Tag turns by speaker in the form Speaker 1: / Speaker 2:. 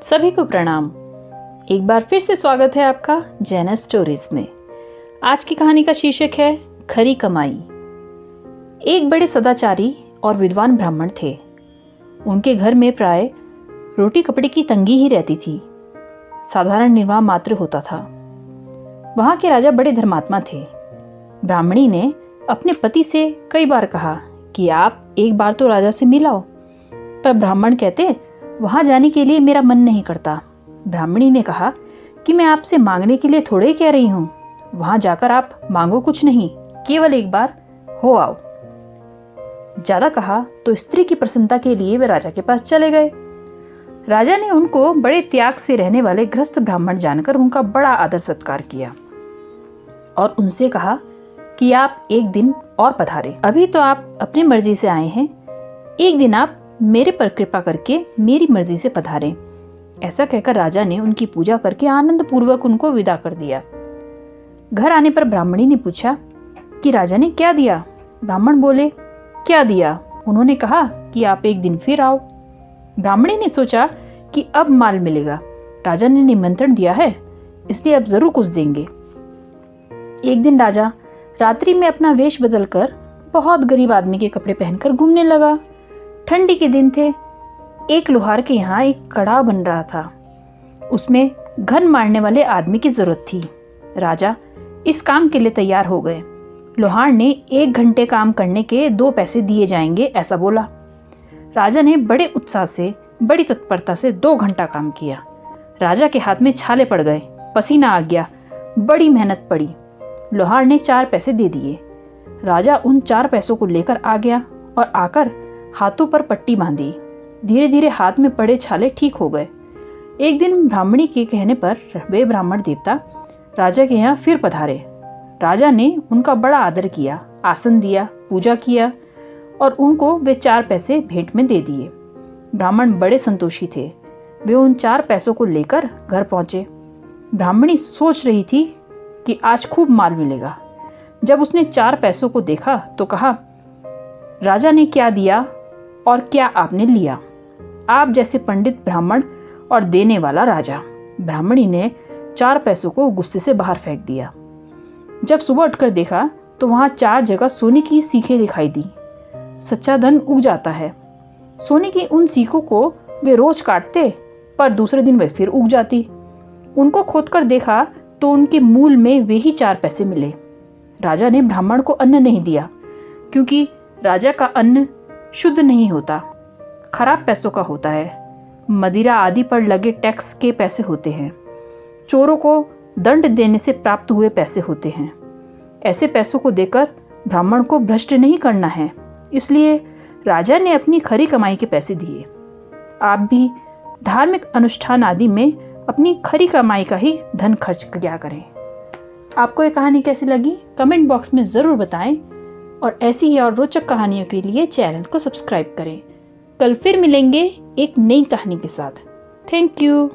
Speaker 1: सभी को प्रणाम। एक बार फिर से स्वागत है आपका जैना स्टोरीज में। आज की कहानी का शीर्षक है खरी कमाई। एक बड़े सदाचारी और विद्वान ब्राह्मण थे। उनके घर में प्राय रोटी कपड़े की तंगी ही रहती थी। साधारण निर्वाह मात्र होता था। वहां के राजा बड़े धर्मात्मा थे। ब्राह्मणी ने अपने पति से कई बार कहा कि आप एक बार तो राजा से मिलाओ, पर ब्राह्मण कहते वहां जाने के लिए मेरा मन नहीं करता। ब्राह्मणी ने कहा कि मैं आपसे मांगने के लिए थोड़े ही कह रही हूं, वहां जाकर आप मांगो कुछ नहीं, केवल एक बार हो आओ। ज्यादा कहा तो स्त्री की प्रसन्नता के लिए वे राजा के पास चले गए। राजा ने उनको बड़े त्याग से रहने वाले गृहस्थ ब्राह्मण जानकर उनका बड़ा आदर सत्कार किया और उनसे कहा कि आप एक दिन और पधारें। अभी तो आप अपनी मर्जी से आए हैं, एक दिन आप मेरे पर कृपा करके मेरी मर्जी से पधारें। ऐसा कहकर राजा ने उनकी पूजा करके आनंद पूर्वक उनको विदा कर दिया। घर आने पर ब्राह्मणी ने पूछा कि राजा ने क्या दिया। ब्राह्मण बोले, क्या दिया? उन्होंने कहा कि आप एक दिन फिर आओ। ब्राह्मणी ने सोचा कि अब माल मिलेगा, राजा ने निमंत्रण दिया है, इसलिए अब जरूर कुछ देंगे। एक दिन राजा रात्रि में अपना वेश बदलकर बहुत गरीब आदमी के कपड़े पहनकर घूमने लगा। ठंडी के दिन थे। एक लोहार के यहाँ एक कड़ा बन रहा था। उसमें घन मारने वाले आदमी की जरूरत थी। राजा इस काम के लिए तैयार हो गए। लोहार ने 1 घंटे काम करने के 2 पैसे दिए जाएंगे, ऐसा बोला। राजा ने बड़े उत्साह से, बड़ी तत्परता से 2 घंटा काम किया। राजा के हाथ में छाले पड़ गए, पसीना आ गया, बड़ी मेहनत पड़ी। लोहार ने 4 पैसे दे दिए। राजा उन 4 पैसों को लेकर आ गया और आकर हाथों पर पट्टी बांधी। धीरे धीरे हाथ में पड़े छाले ठीक हो गए। एक दिन ब्राह्मणी के कहने पर वे ब्राह्मण देवता राजा के यहाँ फिर पधारे। राजा ने उनका बड़ा आदर किया, आसन दिया, पूजा किया और उनको वे 4 पैसे भेंट में दे दिए। ब्राह्मण बड़े संतोषी थे। वे उन 4 पैसों को लेकर घर पहुंचे। ब्राह्मणी सोच रही थी कि आज खूब माल मिलेगा। जब उसने 4 पैसों को देखा तो कहा, राजा ने क्या दिया और क्या आपने लिया? आप जैसे पंडित ब्राह्मण और देने वाला राजा। ब्राह्मणी ने 4 पैसों को गुस्से से बाहर फेंक दिया। जब सुबह उठकर देखा तो वहां 4 जगह सोने की सीखें दिखाई दी। सच्चा धन उग जाता है। सोने की उन सीखों को वे रोज काटते, पर दूसरे दिन वे फिर उग जाती। उनको खोदकर देखा तो उनके मूल में वे ही 4 पैसे मिले। राजा ने ब्राह्मण को अन्न नहीं दिया, क्योंकि राजा का अन्न शुद्ध नहीं होता, खराब पैसों का होता है। मदिरा आदि पर लगे टैक्स के पैसे होते हैं। चोरों को दंड देने से प्राप्त हुए पैसे होते हैं। ऐसे पैसों को देकर ब्राह्मण को भ्रष्ट नहीं करना है, इसलिए राजा ने अपनी खरी कमाई के पैसे दिए। आप भी धार्मिक अनुष्ठान आदि में अपनी खरी कमाई का ही धन खर्च किया करें। आपको ये कहानी कैसी लगी कमेंट बॉक्स में ज़रूर बताएं और ऐसी ही और रोचक कहानियों के लिए चैनल को सब्सक्राइब करें। कल फिर मिलेंगे एक नई कहानी के साथ। Thank you.